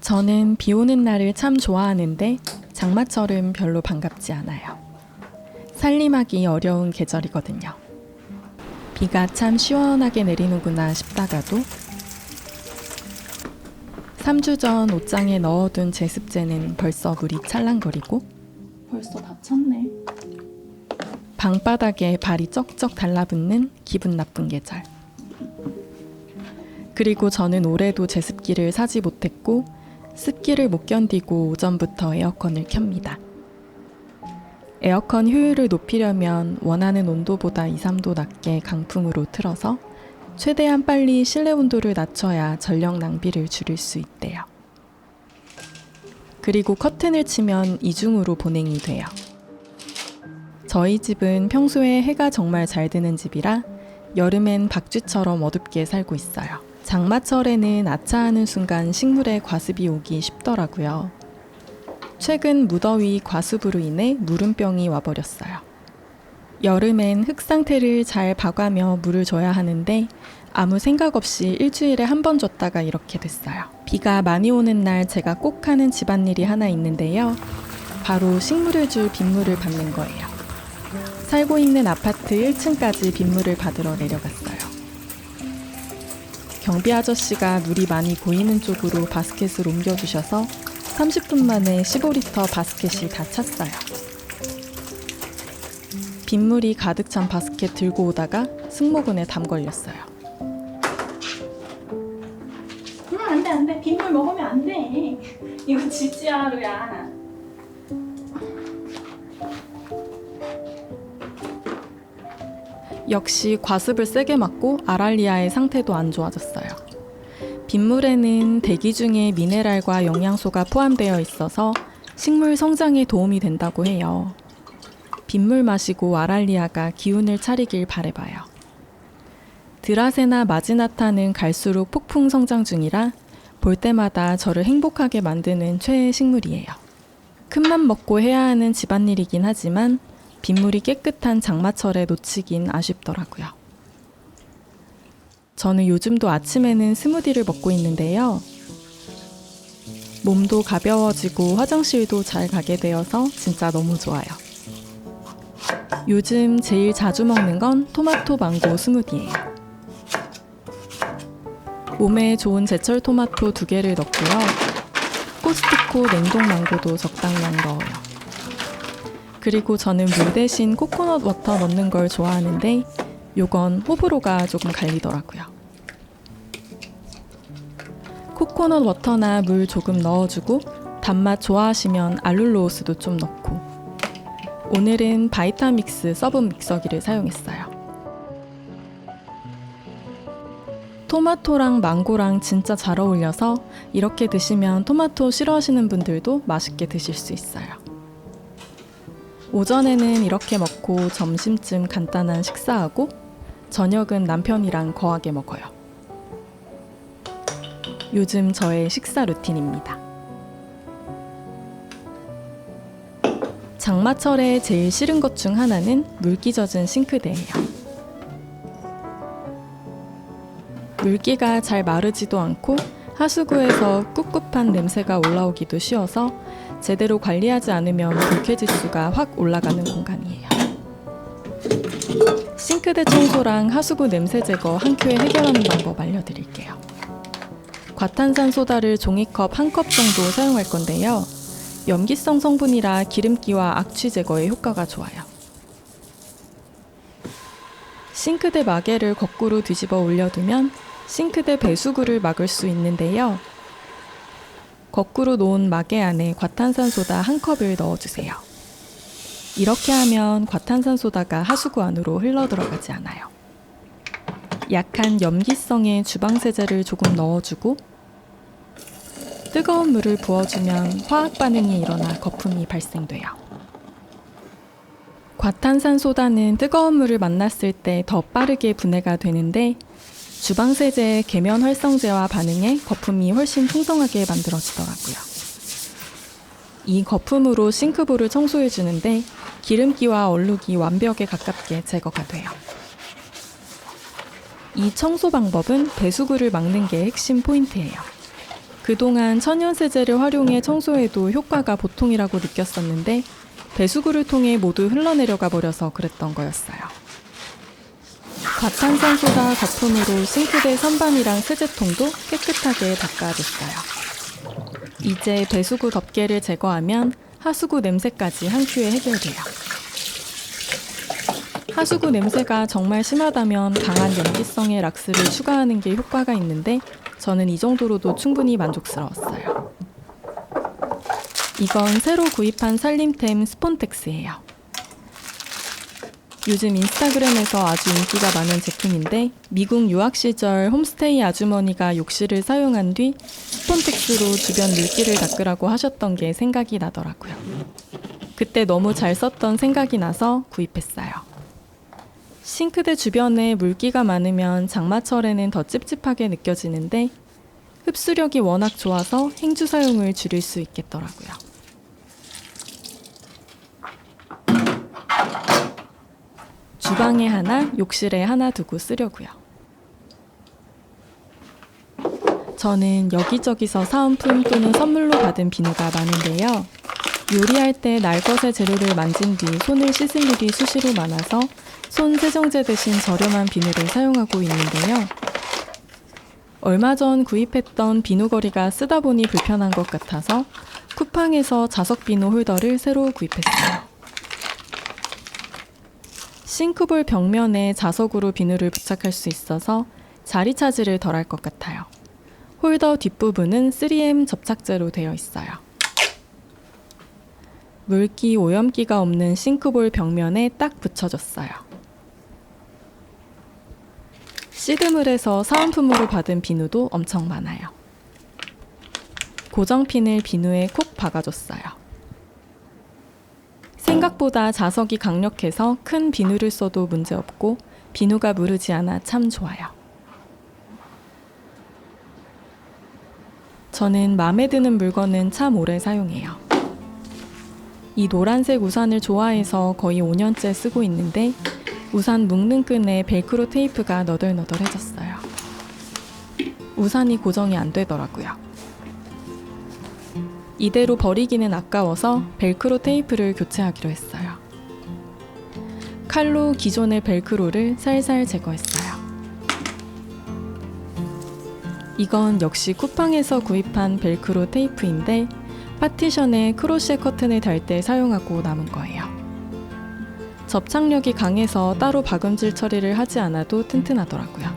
저는 비 오는 날을 참 좋아하는데 장마철은 별로 반갑지 않아요. 살림하기 어려운 계절이거든요. 비가 참 시원하게 내리는구나 싶다가도 3주 전 옷장에 넣어둔 제습제는 벌써 물이 찰랑거리고 벌써 다 찼네. 방바닥에 발이 쩍쩍 달라붙는 기분 나쁜 계절. 그리고 저는 올해도 제습기를 사지 못했고 습기를 못 견디고 오전부터 에어컨을 켭니다. 에어컨 효율을 높이려면 원하는 온도보다 2, 3도 낮게 강풍으로 틀어서 최대한 빨리 실내 온도를 낮춰야 전력 낭비를 줄일 수 있대요. 그리고 커튼을 치면 이중으로 보냉이 돼요. 저희 집은 평소에 해가 정말 잘 드는 집이라 여름엔 박쥐처럼 어둡게 살고 있어요. 장마철에는 아차하는 순간 식물에 과습이 오기 쉽더라고요. 최근 무더위 과습으로 인해 무름병이 와버렸어요. 여름엔 흙 상태를 잘 봐가며 물을 줘야 하는데 아무 생각 없이 일주일에 한 번 줬다가 이렇게 됐어요. 비가 많이 오는 날 제가 꼭 하는 집안일이 하나 있는데요. 바로 식물을 줄 빗물을 받는 거예요. 살고 있는 아파트 1층까지 빗물을 받으러 내려갔어요. 경비 아저씨가 물이 많이 고이는 쪽으로 바스켓을 옮겨주셔서 30분 만에 15리터 바스켓이 다 찼어요. 빗물이 가득 찬 바스켓 들고 오다가 승모근에 담 걸렸어요. 안 돼. 빗물 먹으면 안 돼. 이거 지지하루야. 역시 과습을 세게 맞고 아랄리아의 상태도 안 좋아졌어요. 빗물에는 대기 중에 미네랄과 영양소가 포함되어 있어서 식물 성장에 도움이 된다고 해요. 빗물 마시고 아랄리아가 기운을 차리길 바라봐요. 드라세나 마지나타는 갈수록 폭풍 성장 중이라 볼 때마다 저를 행복하게 만드는 최애 식물이에요. 큰맘 먹고 해야 하는 집안일이긴 하지만 빗물이 깨끗한 장마철에 놓치긴 아쉽더라고요. 저는 요즘도 아침에는 스무디를 먹고 있는데요. 몸도 가벼워지고 화장실도 잘 가게 되어서 진짜 너무 좋아요. 요즘 제일 자주 먹는 건 토마토 망고 스무디예요. 몸에 좋은 제철 토마토 2개를 넣고요. 코스트코 냉동 망고도 적당량 넣어요. 그리고 저는 물 대신 코코넛 워터 넣는 걸 좋아하는데 요건 호불호가 조금 갈리더라고요. 코코넛 워터나 물 조금 넣어주고 단맛 좋아하시면 알룰로스도 좀 넣고 오늘은 바이타믹스 서브 믹서기를 사용했어요. 토마토랑 망고랑 진짜 잘 어울려서 이렇게 드시면 토마토 싫어하시는 분들도 맛있게 드실 수 있어요. 오전에는 이렇게 먹고 점심쯤 간단한 식사하고 저녁은 남편이랑 거하게 먹어요. 요즘 저의 식사 루틴입니다. 장마철에 제일 싫은 것 중 하나는 물기 젖은 싱크대예요. 물기가 잘 마르지도 않고 하수구에서 꿉꿉한 냄새가 올라오기도 쉬워서 제대로 관리하지 않으면 불쾌지수가 확 올라가는 공간이에요. 싱크대 청소랑 하수구 냄새 제거 한 큐에 해결하는 방법 알려드릴게요. 과탄산소다를 종이컵 1컵 정도 사용할 건데요. 염기성 성분이라 기름기와 악취 제거에 효과가 좋아요. 싱크대 마개를 거꾸로 뒤집어 올려두면 싱크대 배수구를 막을 수 있는데요. 거꾸로 놓은 마개 안에 과탄산소다 1컵을 넣어주세요. 이렇게 하면 과탄산소다가 하수구 안으로 흘러들어가지 않아요. 약한 염기성의 주방세제를 조금 넣어주고 뜨거운 물을 부어주면 화학 반응이 일어나 거품이 발생돼요. 과탄산소다는 뜨거운 물을 만났을 때 더 빠르게 분해가 되는데 주방세제의 계면 활성제와 반응해 거품이 훨씬 풍성하게 만들어지더라고요. 이 거품으로 싱크볼을 청소해주는데 기름기와 얼룩이 완벽에 가깝게 제거가 돼요. 이 청소 방법은 배수구를 막는 게 핵심 포인트예요. 그동안 천연세제를 활용해 청소해도 효과가 보통이라고 느꼈었는데 배수구를 통해 모두 흘러내려가 버려서 그랬던 거였어요. 과탄산소다 거품으로 싱크대 선반이랑 세제통도 깨끗하게 닦아줬어요. 이제 배수구 덮개를 제거하면 하수구 냄새까지 한 큐에 해결돼요. 하수구 냄새가 정말 심하다면 강한 연기성의 락스를 추가하는 게 효과가 있는데 저는 이 정도로도 충분히 만족스러웠어요. 이건 새로 구입한 살림템 스폰텍스예요. 요즘 인스타그램에서 아주 인기가 많은 제품인데 미국 유학 시절 홈스테이 아주머니가 욕실을 사용한 뒤 스폰텍스로 주변 물기를 닦으라고 하셨던 게 생각이 나더라고요. 그때 너무 잘 썼던 생각이 나서 구입했어요. 싱크대 주변에 물기가 많으면 장마철에는 더 찝찝하게 느껴지는데 흡수력이 워낙 좋아서 행주 사용을 줄일 수 있겠더라고요. 주방에 하나, 욕실에 하나 두고 쓰려고요. 저는 여기저기서 사은품 또는 선물로 받은 비누가 많은데요. 요리할 때 날것의 재료를 만진 뒤 손을 씻을 일이 수시로 많아서 손 세정제 대신 저렴한 비누를 사용하고 있는데요. 얼마 전 구입했던 비누거리가 쓰다 보니 불편한 것 같아서 쿠팡에서 자석 비누 홀더를 새로 구입했어요. 싱크볼 벽면에 자석으로 비누를 부착할 수 있어서 자리 차지를 덜 할 것 같아요. 홀더 뒷부분은 3M 접착제로 되어 있어요. 물기, 오염기가 없는 싱크볼 벽면에 딱 붙여줬어요. 시드물에서 사은품으로 받은 비누도 엄청 많아요. 고정핀을 비누에 콕 박아줬어요. 생각보다 자석이 강력해서 큰 비누를 써도 문제없고 비누가 무르지 않아 참 좋아요. 저는 마음에 드는 물건은 참 오래 사용해요. 이 노란색 우산을 좋아해서 거의 5년째 쓰고 있는데 우산 묶는 끈에 벨크로 테이프가 너덜너덜해졌어요. 우산이 고정이 안 되더라고요. 이대로 버리기는 아까워서 벨크로 테이프를 교체하기로 했어요. 칼로 기존의 벨크로를 살살 제거했어요. 이건 역시 쿠팡에서 구입한 벨크로 테이프인데 파티션에 크로셰 커튼을 달 때 사용하고 남은 거예요. 접착력이 강해서 따로 박음질 처리를 하지 않아도 튼튼하더라고요.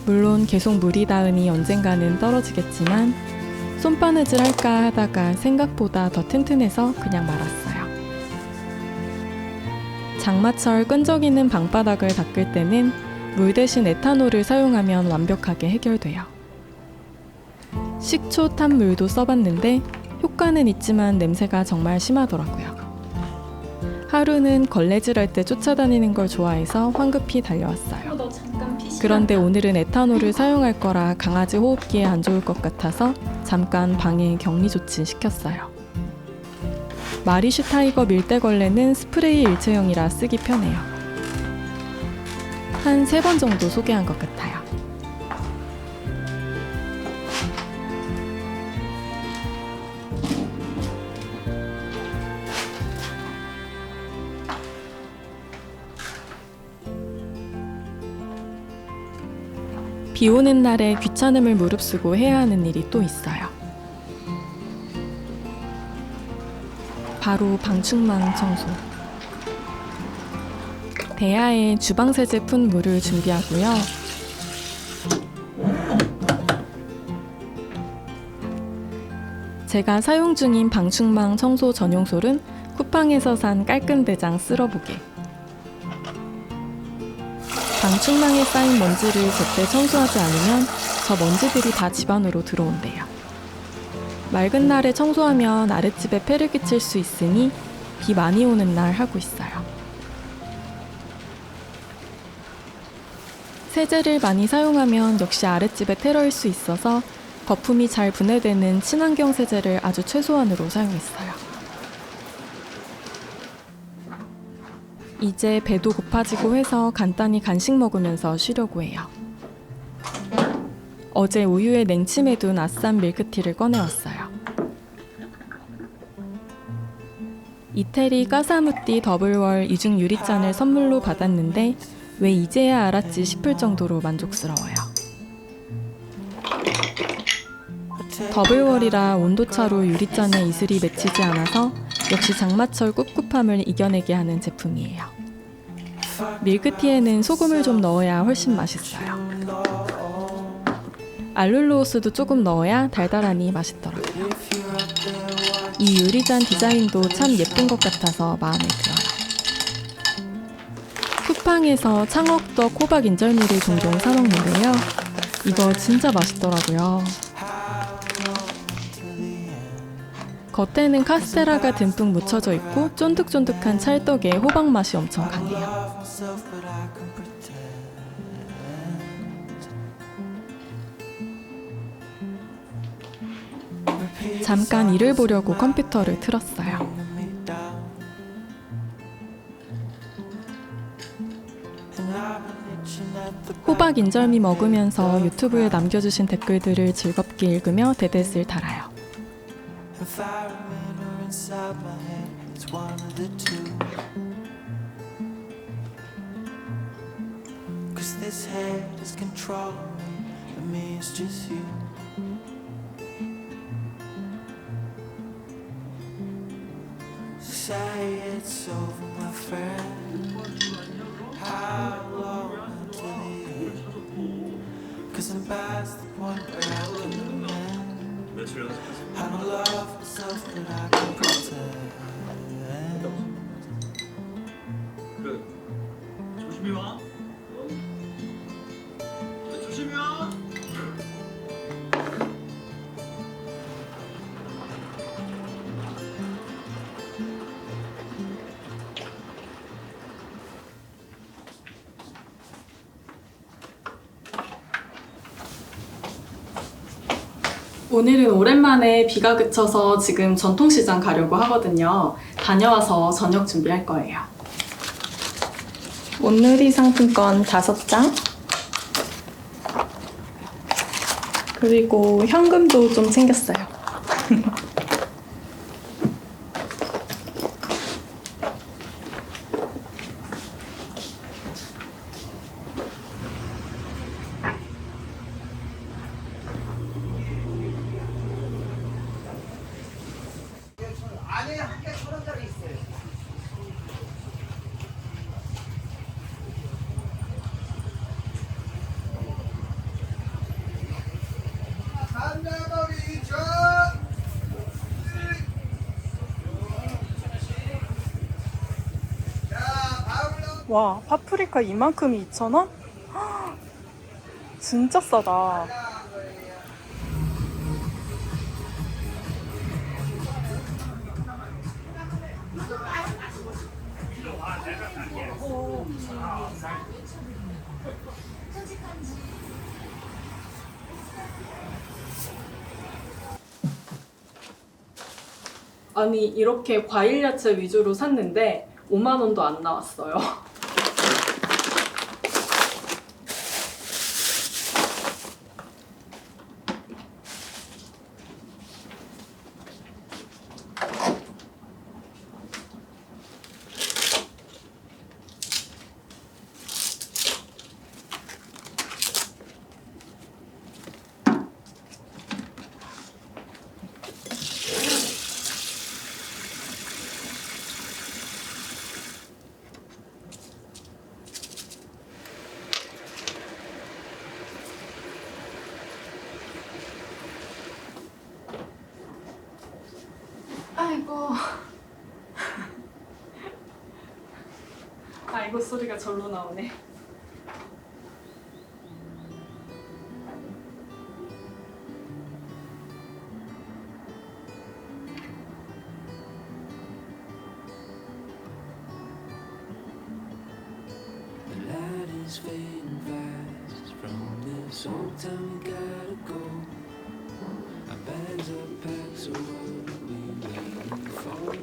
물론 계속 물이 닿으니 언젠가는 떨어지겠지만 손바느질 할까 하다가 생각보다 더 튼튼해서 그냥 말았어요. 장마철 끈적이는 방바닥을 닦을 때는 물 대신 에탄올을 사용하면 완벽하게 해결돼요. 식초 탄 물도 써봤는데 효과는 있지만 냄새가 정말 심하더라고요. 하루는 걸레질할 때 쫓아다니는 걸 좋아해서 황급히 달려왔어요. 너 잠깐 PC 그런데 오늘은 에탄올을 사용할 거라 강아지 호흡기에 안 좋을 것 같아서 잠깐 방에 격리 조치 시켰어요. 마리슈 타이거 밀대걸레는 스프레이 일체형이라 쓰기 편해요. 한 3번 정도 소개한 것 같아요. 비 오는 날에 귀찮음을 무릅쓰고 해야 하는 일이 또 있어요. 바로 방충망 청소. 대야에 주방세제 푼 물을 준비하고요. 제가 사용 중인 방충망 청소 전용솔은 쿠팡에서 산 깔끔대장 쓸어보게. 방충망에 쌓인 먼지를 제때 청소하지 않으면 저 먼지들이 다 집 안으로 들어온대요. 맑은 날에 청소하면 아랫집에 폐를 끼칠 수 있으니 비 많이 오는 날 하고 있어요. 세제를 많이 사용하면 역시 아랫집에 테러일 수 있어서 거품이 잘 분해되는 친환경 세제를 아주 최소한으로 사용했어요. 이제 배도 고파지고 해서 간단히 간식 먹으면서 쉬려고 해요. 어제 우유에 냉침해둔 아싸 밀크티를 꺼내왔어요. 이태리 까사무띠 더블월 이중 유리잔을 선물로 받았는데 왜 이제야 알았지 싶을 정도로 만족스러워요. 더블월이라 온도차로 유리잔에 이슬이 맺히지 않아서 역시 장마철 꿉꿉함을 이겨내게 하는 제품이에요. 밀크티에는 소금을 좀 넣어야 훨씬 맛있어요. 알룰로스도 조금 넣어야 달달하니 맛있더라고요. 이 유리잔 디자인도 참 예쁜 것 같아서 마음에 들어요. 쿠팡에서 창억떡 호박 인절미를 종종 사 먹는데요. 이거 진짜 맛있더라고요. 겉에는 카스테라가 듬뿍 묻혀져 있고 쫀득쫀득한 찰떡에 호박 맛이 엄청 강해요. 잠깐 일을 보려고 컴퓨터를 틀었어요. 호박 인절미 먹으면서 유튜브에 남겨주신 댓글들을 즐겁게 읽으며 대댓을 달아요. Say it's over, my friend. How long until the end? 'Cause I'm past the point where I can mend. I don't love myself, but I can pretend. 그래. 조심히 와. 조심히 와. 오늘은 오랜만에 비가 그쳐서 지금 전통시장 가려고 하거든요. 다녀와서 저녁 준비할 거예요. 온누리 상품권 5장 그리고 현금도 좀 챙겼어요. 안에 한 개 1,000원짜리 있어요. 산다머리 저. 와, 파프리카 이만큼이 2,000원? 진짜 싸다. 아니 이렇게 과일 야채 위주로 샀는데 5만 원도 안 나왔어요. 아이고. 아이고 소리가 절로 나오네. The light is fading fast. From this old town we gotta go. Our bags are packed, so what are we waiting for?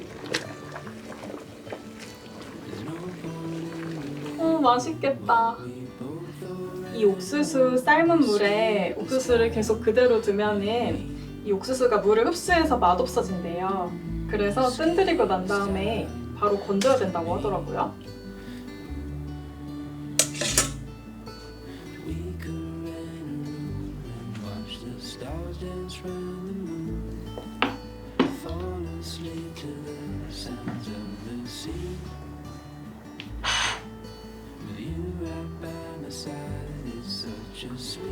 There's no point in the 맛있겠다. we both already 이 옥수수 삶은 물에 옥수수를 계속 그대로 두면은 이 옥수수가 물을 흡수해서 맛없어진대요. 그래서 뜸들이고 난 다음에 바로 건져야 된다고 하더라고요. We could rent a room and watch the stars dance round the moon. Fall asleep to the sounds of the sea. With you right by my side, it's such a sweet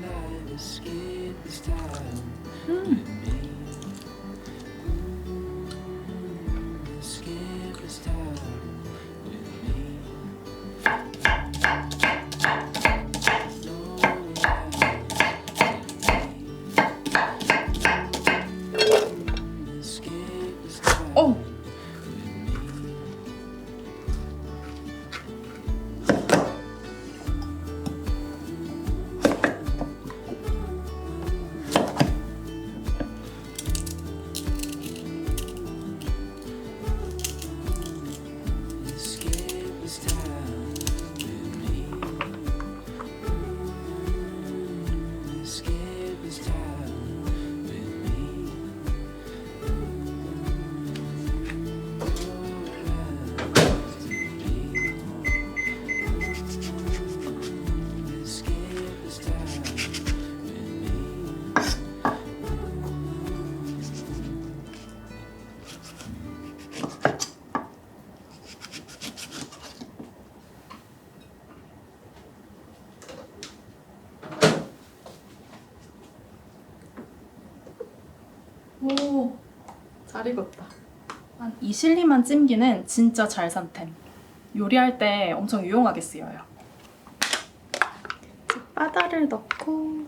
night. Escape this time with me. Escape this time with me. 어! 오, 잘 익었다. 이 실리만 찜기는 진짜 잘 산 템. 요리할 때 엄청 유용하게 쓰여요. 바다를 넣고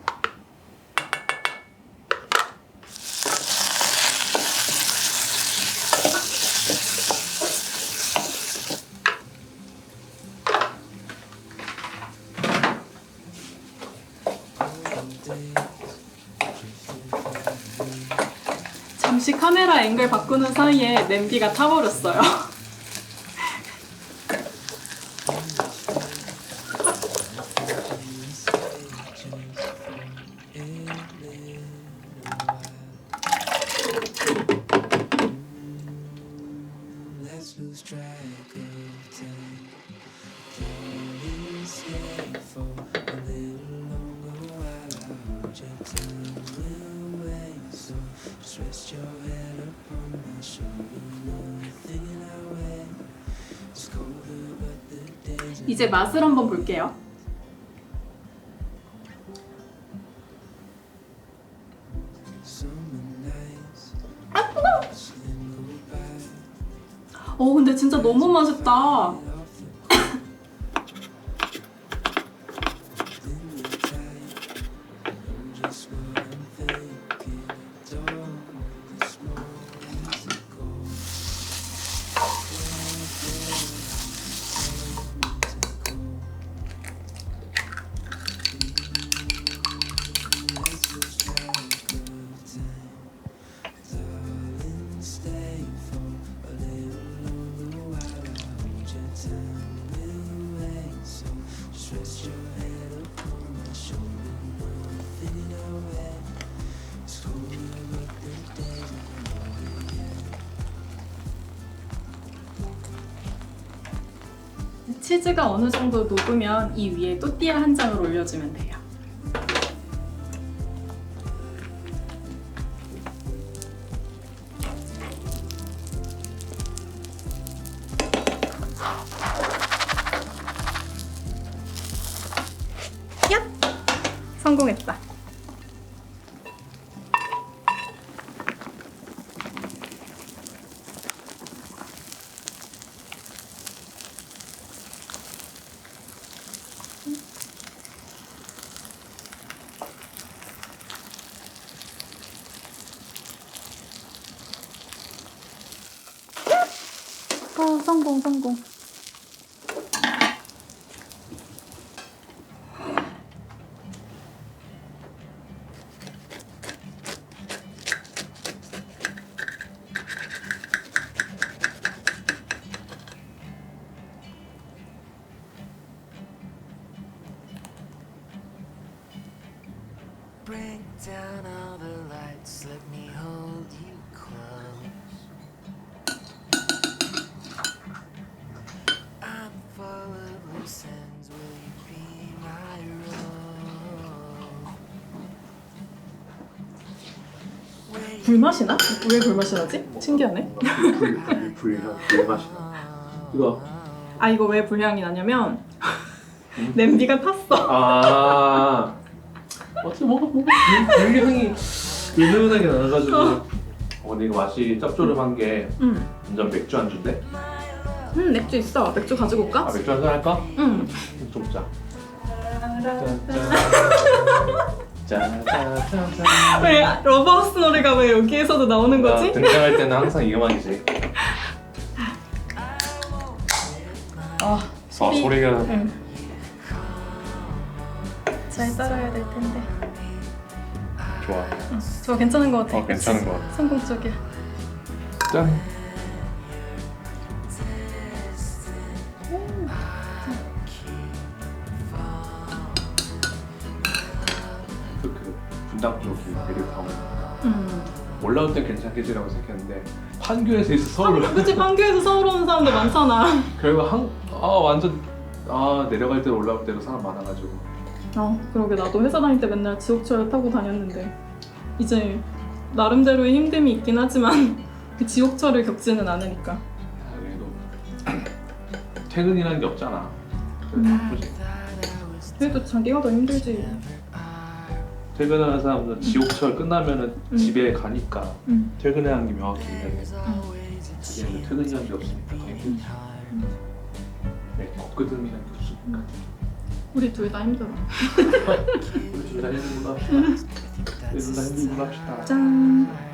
잠시 카메라 앵글 바꾸는 사이에 냄비가 타버렸어요. Let's lose track of time. Don't escape for a little longer while I hold your time. We'll wait, so just rest your head upon my shoulder. Nothing I wear is colder, but the days. 이제 맛을 한번 볼게요. Summer nights. Slim go by. 근데 진짜 너무 맛있다. 치즈가 어느 정도 녹으면 이 위에 또띠아 한 장을 올려주면 돼요. 얍! 성공했다. 성공. on all the lights, let me hold you close. I'm full of loose ends, will you be my rose? 불맛이 나? 왜 불맛이 나지? 신기하네. 불맛이 나. 이거 아 이거 왜 불향이 나냐면 냄비가 탔어. 아 어떻게 뭔가 불향이 은은하게 나가지고 근데 이거 맛이 짭조름한 게 완전 맥주 안주인데? 맥주 있어. 맥주 가지고 올까? 아 맥주 한잔 할까? 응. 좀 짜. 짜자자자. 왜 러브하우스 노래가 왜 여기에서도 나오는 거지? 등장할 때는 항상 이 음악이지. 아 소리가 응. 잘 따라야 될 텐데. 좋아. 저 괜찮은 것 같아. 괜찮은 것 같아. 성공적이야. 짠. 그 분당 쪽이 내려가면 올라올 땐 괜찮겠지라고 생각했는데 판교에서 있어 서울 그치 판교에서 서울 오는 사람도 많잖아. 결국 완전 내려갈 때 올라올 때로 사람 많아가지고 그러게 나도 회사 다닐 때 맨날 지옥철 타고 다녔는데 이제 나름대로의 힘듦이 있긴 하지만 그 지옥철을 겪지는 않으니까. 여기도 퇴근이라는 게 없잖아. 바쁘지. 그래도 자기가 더 힘들지. 퇴근하는 사람들은 지옥철 끝나면은 집에 가니까 퇴근하는 게 명확히 있는데 자기는 퇴근이라는 게 없으니까 더 힘들지. 겉끄듬이라는 게 없으니까. 우리 둘 다 힘들어. 우리 둘 다 힘든 걸로 합시다. 우리 둘 다 힘든 걸로 합시다. 짠.